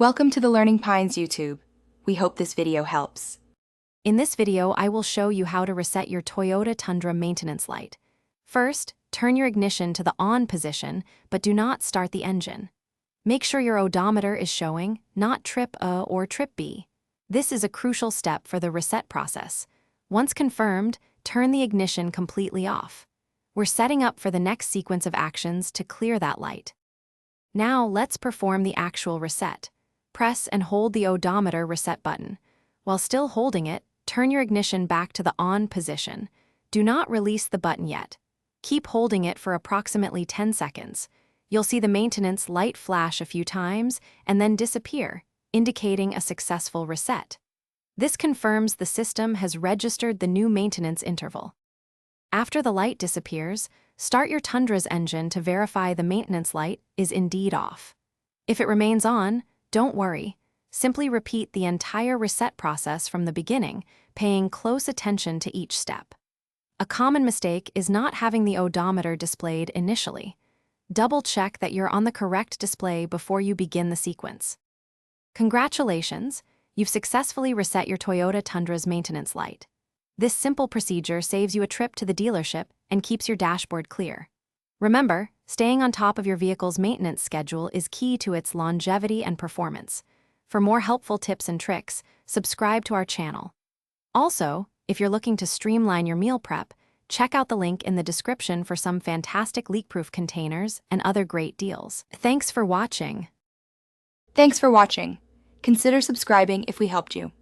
Welcome to the Learning Pines YouTube. We hope this video helps. In this video, I will show you how to reset your Toyota Tundra maintenance light. First, turn your ignition to the on position, but do not start the engine. Make sure your odometer is showing, not trip A or trip B. This is a crucial step for the reset process. Once confirmed, turn the ignition completely off. We're setting up for the next sequence of actions to clear that light. Now, let's perform the actual reset. Press and hold the odometer reset button. While still holding it, turn your ignition back to the on position. Do not release the button yet. Keep holding it for approximately 10 seconds. You'll see the maintenance light flash a few times and then disappear, indicating a successful reset. This confirms the system has registered the new maintenance interval. After the light disappears, start your Tundra's engine to verify the maintenance light is indeed off. If it remains on, don't worry. Simply repeat the entire reset process from the beginning, paying close attention to each step. A common mistake is not having the odometer displayed initially. Double-check that you're on the correct display before you begin the sequence. Congratulations! You've successfully reset your Toyota Tundra's maintenance light. This simple procedure saves you a trip to the dealership and keeps your dashboard clear. Remember, staying on top of your vehicle's maintenance schedule is key to its longevity and performance. For more helpful tips and tricks, subscribe to our channel. Also, if you're looking to streamline your meal prep, check out the link in the description for some fantastic leak-proof containers and other great deals. Thanks for watching. Thanks for watching. Consider subscribing if we helped you.